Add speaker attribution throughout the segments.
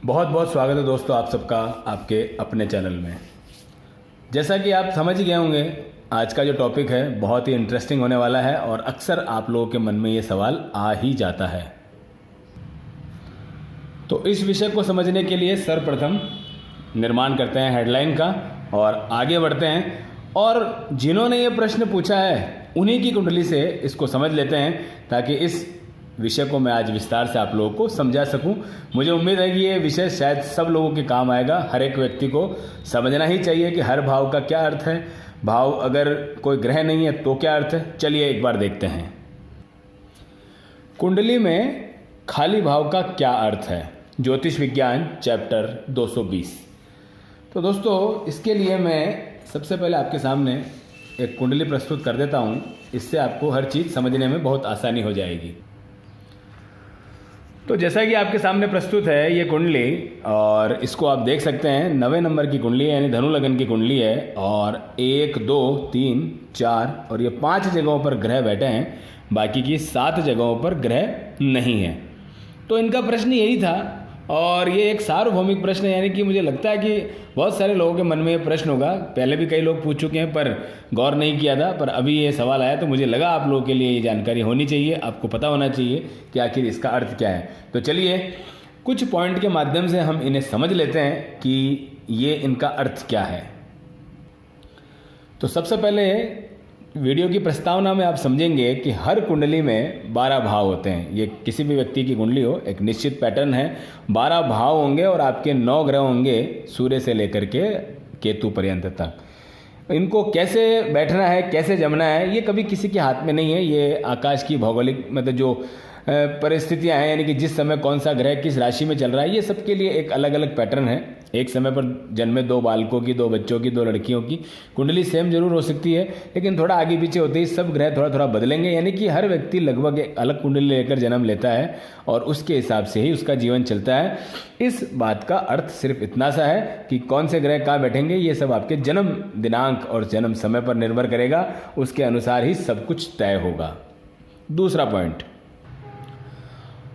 Speaker 1: बहुत बहुत स्वागत है दोस्तों आप सबका आपके अपने चैनल में। जैसा कि आप समझ गए होंगे, आज का जो टॉपिक है बहुत ही इंटरेस्टिंग होने वाला है और अक्सर आप लोगों के मन में ये सवाल आ ही जाता है। तो इस विषय को समझने के लिए सर्वप्रथम निर्माण करते हैं हेडलाइन का और आगे बढ़ते हैं, और जिन्होंने ये प्रश्न पूछा है उन्हीं की कुंडली से इसको समझ लेते हैं ताकि इस विषय को मैं आज विस्तार से आप लोगों को समझा सकूं। मुझे उम्मीद है कि ये विषय शायद सब लोगों के काम आएगा। हर एक व्यक्ति को समझना ही चाहिए कि हर भाव का क्या अर्थ है, भाव अगर कोई ग्रह नहीं है तो क्या अर्थ है। चलिए एक बार देखते हैं कुंडली में खाली भाव का क्या अर्थ है। ज्योतिष विज्ञान चैप्टर 220। तो दोस्तों इसके लिए मैं सबसे पहले आपके सामने एक कुंडली प्रस्तुत कर देता हूँ। इससे आपको हर चीज़ समझने में बहुत आसानी हो जाएगी। तो जैसा कि आपके सामने प्रस्तुत है ये कुंडली, और इसको आप देख सकते हैं 9वें नंबर की कुंडली है, यानी धनु लगन की कुंडली है। और 1 2 3 4 और ये 5 जगहों पर ग्रह बैठे हैं, बाकी की 7 जगहों पर ग्रह नहीं है। तो इनका प्रश्न यही था, और ये एक सार्वभौमिक प्रश्न है, यानी कि मुझे लगता है कि बहुत सारे लोगों के मन में ये प्रश्न होगा। पहले भी कई लोग पूछ चुके हैं पर गौर नहीं किया था, पर अभी ये सवाल आया तो मुझे लगा आप लोगों के लिए ये जानकारी होनी चाहिए, आपको पता होना चाहिए कि आखिर इसका अर्थ क्या है। तो चलिए कुछ पॉइंट के माध्यम से हम इन्हें समझ लेते हैं कि ये इनका अर्थ क्या है। तो सबसे पहले वीडियो की प्रस्तावना में आप समझेंगे कि हर कुंडली में 12 भाव होते हैं। ये किसी भी व्यक्ति की कुंडली हो, एक निश्चित पैटर्न है, 12 भाव होंगे और आपके 9 ग्रह होंगे सूर्य से लेकर के केतु पर्यंत तक। इनको कैसे बैठना है, कैसे जमना है, ये कभी किसी के हाथ में नहीं है। ये आकाश की भौगोलिक मतलब जो परिस्थितियां हैं, यानी कि जिस समय कौन सा ग्रह किस राशि में चल रहा है, ये सबके लिए एक अलग अलग पैटर्न है। एक समय पर जन्मे 2 बालकों की, 2 बच्चों की, 2 लड़कियों की कुंडली सेम जरूर हो सकती है, लेकिन थोड़ा आगे पीछे होते ही सब ग्रह थोड़ा थोड़ा बदलेंगे। यानी कि हर व्यक्ति लगभग एक अलग कुंडली लेकर जन्म लेता है और उसके हिसाब से ही उसका जीवन चलता है। इस बात का अर्थ सिर्फ इतना सा है कि कौन से ग्रह कहाँ बैठेंगे ये सब आपके जन्म दिनांक और जन्म समय पर निर्भर करेगा, उसके अनुसार ही सब कुछ तय होगा। दूसरा पॉइंट,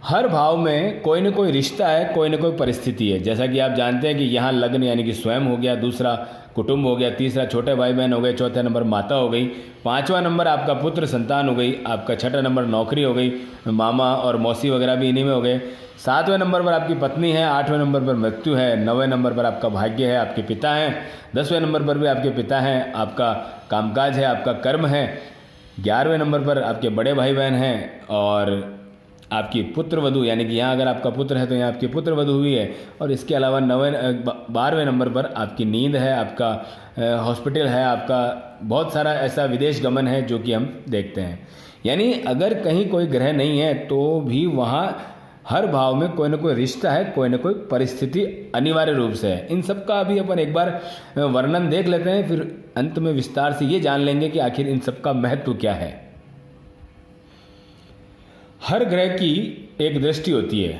Speaker 1: हर भाव में कोई ना कोई रिश्ता है, कोई ना कोई परिस्थिति है। जैसा कि आप जानते हैं कि यहाँ लग्न यानी कि स्वयं हो गया, दूसरा कुटुंब हो गया, तीसरा छोटे भाई बहन हो गए, चौथा नंबर माता हो गई, 5वां नंबर आपका पुत्र संतान हो गई, आपका 6ठा नंबर नौकरी हो गई, मामा और मौसी वगैरह भी इन्हीं में हो गए, 7वें नंबर पर आपकी पत्नी है, 8वें नंबर पर मृत्यु है, 9वें नंबर पर आपका भाग्य है, आपके पिता हैं, 10वें नंबर पर भी आपके पिता हैं, आपका कामकाज है, आपका कर्म है, 11वें नंबर पर आपके बड़े भाई बहन हैं, और आपकी पुत्र वधु, यानी कि यहाँ अगर आपका पुत्र है तो यहाँ आपकी पुत्र वधु हुई है। और इसके अलावा 12वें नंबर पर आपकी नींद है, आपका हॉस्पिटल है, आपका बहुत सारा ऐसा विदेश गमन है जो कि हम देखते हैं। यानी अगर कहीं कोई ग्रह नहीं है तो भी वहाँ हर भाव में कोई ना कोई रिश्ता है, कोई ना कोई परिस्थिति अनिवार्य रूप से है। इन सब का अभी अपन एक बार वर्णन देख लेते हैं, फिर अंत में विस्तार से ये जान लेंगे कि आखिर इन सब का महत्व क्या है। हर ग्रह की एक दृष्टि होती है,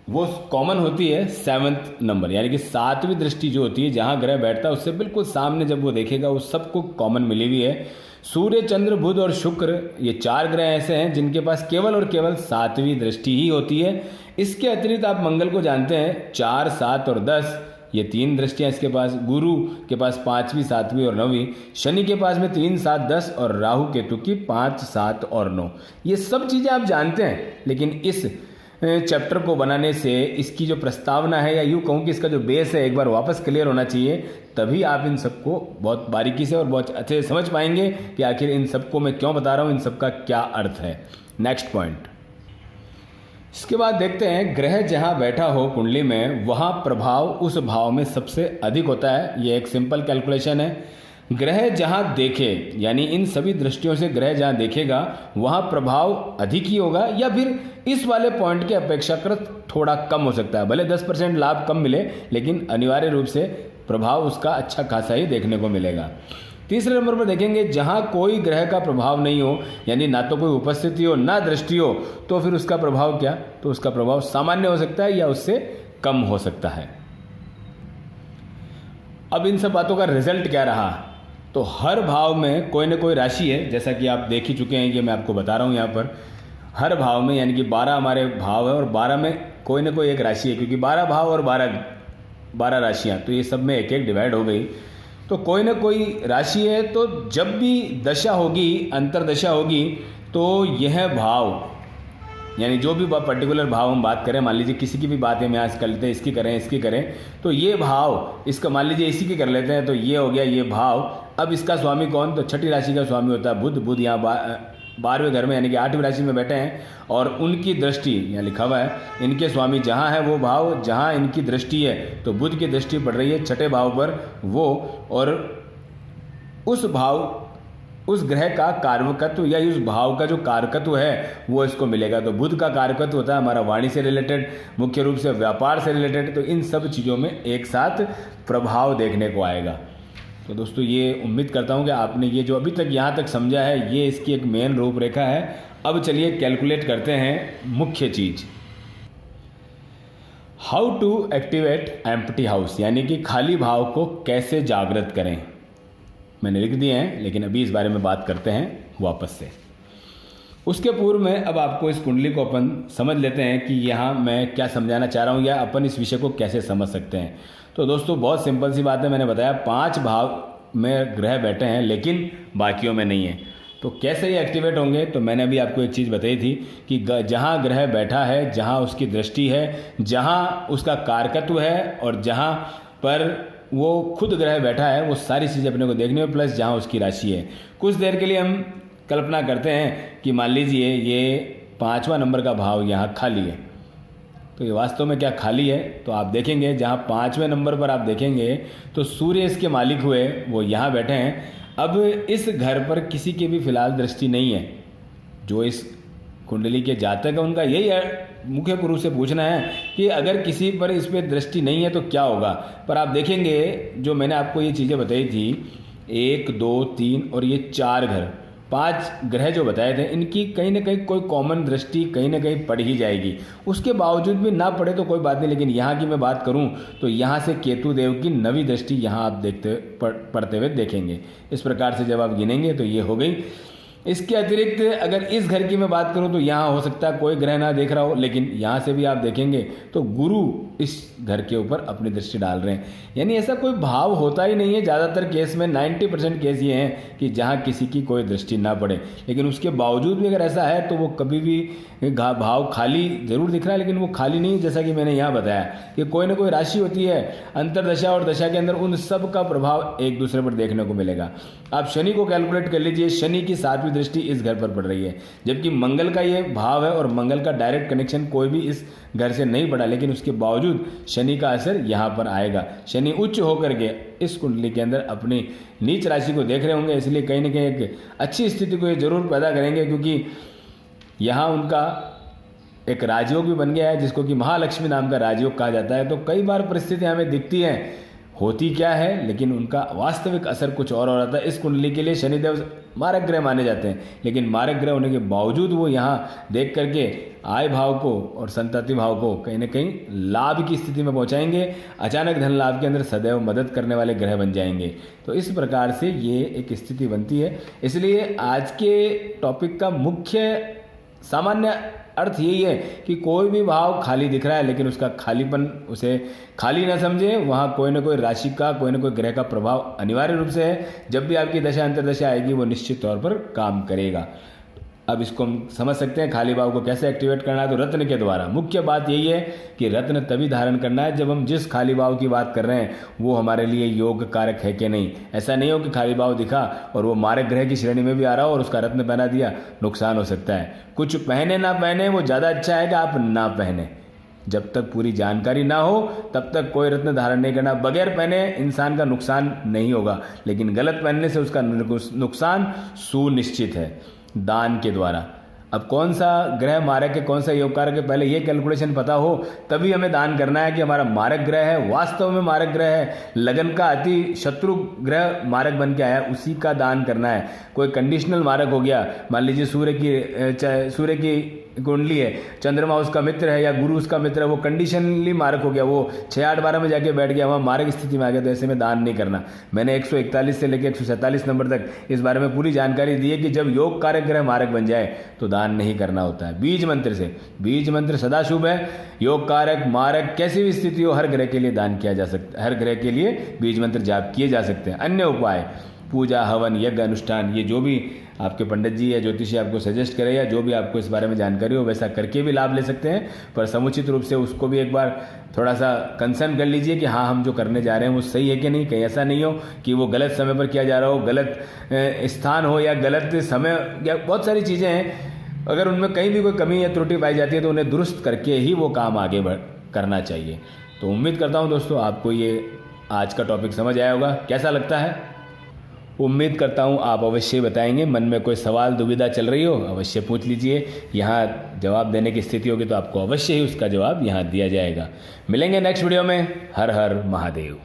Speaker 1: वो कॉमन होती है 7वें नंबर, यानी कि 7वीं दृष्टि जो होती है, जहाँ ग्रह बैठता है उससे बिल्कुल सामने जब वो देखेगा वो सबको कॉमन मिली हुई है। सूर्य, चंद्र, बुध और शुक्र, ये 4 ग्रह ऐसे हैं जिनके पास केवल और केवल 7वीं दृष्टि ही होती है। इसके अतिरिक्त आप मंगल को जानते हैं, 4, 7 और 10, ये 3 दृष्टियां इसके पास। गुरु के पास 5वीं, 7वीं और 9वीं। शनि के पास में 3, 7, 10 और राहु केतु की 5, 7 और 9। ये सब चीज़ें आप जानते हैं, लेकिन इस चैप्टर को बनाने से इसकी जो प्रस्तावना है, या यूँ कहूँ कि इसका जो बेस है, एक बार वापस क्लियर होना चाहिए, तभी आप इन सबको बहुत बारीकी से और बहुत अच्छे से समझ पाएंगे कि आखिर इन सबको मैं क्यों बता रहा हूँ, इन सबका क्या अर्थ है। नेक्स्ट पॉइंट, इसके बाद देखते हैं ग्रह जहां बैठा हो कुंडली में वहां प्रभाव उस भाव में सबसे अधिक होता है। यह एक सिंपल कैलकुलेशन है। ग्रह जहां देखे, यानी इन सभी दृष्टियों से ग्रह जहां देखेगा वहां प्रभाव अधिक ही होगा, या फिर इस वाले पॉइंट के अपेक्षाकृत थोड़ा कम हो सकता है। भले 10% लाभ कम मिले, लेकिन अनिवार्य रूप से प्रभाव उसका अच्छा खासा ही देखने को मिलेगा। तीसरे नंबर पर देखेंगे जहां कोई ग्रह का प्रभाव नहीं हो, यानी ना तो कोई उपस्थिति हो ना दृष्टि हो, तो फिर उसका प्रभाव क्या, तो उसका प्रभाव सामान्य हो सकता है या उससे कम हो सकता है। अब इन सब बातों का रिजल्ट क्या रहा, तो हर भाव में कोई ना कोई राशि है, जैसा कि आप देख ही चुके हैं कि मैं आपको बता रहा हूं यहाँ पर। हर भाव में, यानी कि 12 हमारे भाव है और 12 में कोई ना कोई एक राशि है, क्योंकि 12 भाव और 12 राशियाँ, तो ये सब में एक एक डिवाइड हो गई। तो कोई ना कोई राशि है, तो जब भी दशा होगी, अंतरदशा होगी, तो यह भाव, यानी जो भी पर्टिकुलर भाव हम बात करें, मान लीजिए किसी की भी बात है, हम यहाँ कर लेते हैं, इसकी करें, इसकी करें, तो ये भाव, इसका मान लीजिए इसी की कर लेते हैं, तो ये हो गया ये भाव। अब इसका स्वामी कौन? तो छठी राशि का स्वामी होता है बुध। बुध यहाँ 12वें घर में, यानी कि 8वीं राशि में बैठे हैं, और उनकी दृष्टि, यहाँ लिखा हुआ है, इनके स्वामी जहाँ है वो भाव, जहाँ इनकी दृष्टि है, तो बुध की दृष्टि पड़ रही है छठे भाव पर वो, और उस भाव, उस ग्रह का कारकत्व या उस भाव का जो कारकत्व है वो इसको मिलेगा। तो बुध का कारकत्व होता है हमारा वाणी से रिलेटेड, मुख्य रूप से व्यापार से रिलेटेड, तो इन सब चीज़ों में एक साथ प्रभाव देखने को आएगा। तो दोस्तों ये उम्मीद करता हूँ कि आपने ये जो अभी तक यहाँ तक समझा है, ये इसकी एक मेन रूपरेखा है। अब चलिए कैलकुलेट करते हैं मुख्य चीज़, how to activate empty house, यानी कि खाली भाव को कैसे जागृत करें। मैंने लिख दिए हैं, लेकिन अभी इस बारे में बात करते हैं वापस से। उसके पूर्व में अब आपको इस कुंडली को अपन समझ लेते हैं कि यहाँ मैं क्या समझाना चाह रहा हूँ, या अपन इस विषय को कैसे समझ सकते हैं। तो दोस्तों बहुत सिंपल सी बात है, मैंने बताया 5 भाव में ग्रह बैठे हैं, लेकिन बाकियों में नहीं है। तो कैसे ये एक्टिवेट होंगे? तो मैंने अभी आपको एक चीज़ बताई थी कि जहाँ ग्रह बैठा है, जहाँ उसकी दृष्टि है, जहाँ उसका कारकत्व है, और जहाँ पर वो खुद ग्रह बैठा है, वो सारी चीज़ें अपने को देखनी है, प्लस जहाँ उसकी राशि है। कुछ देर के लिए हम कल्पना करते हैं कि मान लीजिए ये 5वां नंबर का भाव यहाँ खाली है, तो ये वास्तव में क्या खाली है? तो आप देखेंगे जहाँ 5वें नंबर पर आप देखेंगे तो सूर्य इसके मालिक हुए, वो यहाँ बैठे हैं। अब इस घर पर किसी की भी फिलहाल दृष्टि नहीं है। जो इस कुंडली के जातक है उनका यही है, मुख्य रूप से पूछना है कि अगर किसी पर इस पर दृष्टि नहीं है तो क्या होगा। पर आप देखेंगे जो मैंने आपको ये चीज़ें बताई थी, 1 2 3 और ये 4 घर, 5 ग्रह जो बताए थे, इनकी कहीं ना कहीं कोई कॉमन दृष्टि कहीं ना कहीं पड़ ही जाएगी। उसके बावजूद भी ना पड़े तो कोई बात नहीं, लेकिन यहाँ की मैं बात करूँ तो यहाँ से केतु देव की 9वीं दृष्टि यहाँ आप देखते पढ़ते हुए देखेंगे। इस प्रकार से जब आप गिनेंगे तो ये हो गई। इसके अतिरिक्त अगर इस घर की मैं बात करूं तो यहाँ हो सकता है कोई ग्रह ना देख रहा हो, लेकिन यहाँ से भी आप देखेंगे तो गुरु इस घर के ऊपर अपनी दृष्टि डाल रहे हैं। यानी ऐसा कोई भाव होता ही नहीं है ज़्यादातर केस में, 90% केस ये हैं कि जहाँ किसी की कोई दृष्टि ना पड़े। लेकिन उसके बावजूद भी अगर ऐसा है तो वो कभी भी भाव खाली ज़रूर दिख रहा है, लेकिन वो खाली नहीं, जैसा कि मैंने यहाँ बताया कि कोई ना कोई राशि होती है अंतरदशा और दशा के अंदर, उन सब का प्रभाव एक दूसरे पर देखने को मिलेगा। आप शनि को कैलकुलेट कर लीजिए, शनि की 7वीं दृष्टि इस घर पर पड़ रही है, जबकि मंगल का ये भाव है और मंगल का डायरेक्ट कनेक्शन कोई भी इस घर से नहीं पड़ा, लेकिन उसके बावजूद शनि का असर यहाँ पर आएगा। शनि उच्च होकर के इस कुंडली के अंदर अपनी नीच राशि को देख रहे होंगे, इसलिए कहीं ना कहीं एक अच्छी स्थिति को ये जरूर पैदा करेंगे, क्योंकि यहाँ उनका एक राजयोग भी बन गया है जिसको कि महालक्ष्मी नाम का राजयोग कहा जाता है। तो कई बार परिस्थितियाँ हमें दिखती हैं, होती क्या है, लेकिन उनका वास्तविक असर कुछ और हो रहा था। इस कुंडली के लिए शनिदेव मारक ग्रह माने जाते हैं, लेकिन मारक ग्रह होने के बावजूद वो यहाँ देख करके आय भाव को और संतति भाव को कहीं ना कहीं लाभ की स्थिति में पहुँचाएंगे। अचानक धन लाभ के अंदर सदैव मदद करने वाले ग्रह बन जाएंगे। तो इस प्रकार से ये एक स्थिति बनती है। इसलिए आज के टॉपिक का मुख्य सामान्य अर्थ यही है कि कोई भी भाव खाली दिख रहा है, लेकिन उसका खालीपन, उसे खाली ना समझे, वहाँ कोई ना कोई राशि का, कोई ना कोई ग्रह का प्रभाव अनिवार्य रूप से है। जब भी आपकी दशा अंतर्दशा आएगी वो निश्चित तौर पर काम करेगा। अब इसको हम समझ सकते हैं खाली भाव को कैसे एक्टिवेट करना है। तो रत्न के द्वारा मुख्य बात यही है कि रत्न तभी धारण करना है जब हम जिस खाली भाव की बात कर रहे हैं वो हमारे लिए योग कारक है कि नहीं। ऐसा नहीं हो कि खाली भाव दिखा और वो मारक ग्रह की श्रेणी में भी आ रहा हो और उसका रत्न पहना दिया, नुकसान हो सकता है। कुछ पहने ना पहने वो ज़्यादा अच्छा है कि आप ना पहने। जब तक पूरी जानकारी ना हो तब तक कोई रत्न धारण नहीं करना। बगैर पहने इंसान का नुकसान नहीं होगा, लेकिन गलत पहनने से उसका नुकसान सुनिश्चित है। दान के द्वारा, अब कौन सा ग्रह मारक है, कौन सा योग कारक है, पहले ये कैलकुलेशन पता हो तभी हमें दान करना है कि हमारा मारक ग्रह है, वास्तव में मारक ग्रह है, लगन का अति शत्रु ग्रह मारक बन के आया, उसी का दान करना है। कोई कंडीशनल मारक हो गया, मान लीजिए सूर्य की कुंडली है, चंद्रमा उसका मित्र है या गुरु उसका मित्र है, वो कंडीशनली मारक हो गया, वो 6, 8, 12 में जाके बैठ गया, वहाँ मारक स्थिति में आ गया, तो ऐसे में दान नहीं करना। मैंने 141 से लेकर 147 नंबर तक इस बारे में पूरी जानकारी दी है कि जब योग कारक ग्रह मारक बन जाए तो दान नहीं करना होता है। बीज मंत्र से, बीज मंत्र सदा शुभ है, योग कारक मारक कैसी भी स्थिति हो हर ग्रह के लिए दान किया जा सकता है, हर ग्रह के लिए बीज मंत्र जाप किए जा सकते हैं। अन्य उपाय पूजा, हवन, यज्ञ, अनुष्ठान, ये जो भी आपके पंडित जी या ज्योतिषी आपको सजेस्ट करे या जो भी आपको इस बारे में जानकारी हो वैसा करके भी लाभ ले सकते हैं, पर समुचित रूप से उसको भी एक बार थोड़ा सा कंसर्न कर लीजिए कि हाँ हम जो करने जा रहे हैं वो सही है कि नहीं। कहीं ऐसा नहीं हो कि वो गलत समय पर किया जा रहा हो, गलत स्थान हो या गलत समय, या बहुत सारी चीज़ें हैं, अगर उनमें कहीं भी कोई कमी या त्रुटि पाई जाती है तो उन्हें दुरुस्त करके ही वो काम आगे करना चाहिए। तो उम्मीद करता हूँ दोस्तों आपको ये आज का टॉपिक समझ आया होगा। कैसा लगता है उम्मीद करता हूँ आप अवश्य बताएंगे। मन में कोई सवाल दुविधा चल रही हो अवश्य पूछ लीजिए, यहाँ जवाब देने की स्थिति होगी तो आपको अवश्य ही उसका जवाब यहाँ दिया जाएगा। मिलेंगे नेक्स्ट वीडियो में। हर हर महादेव।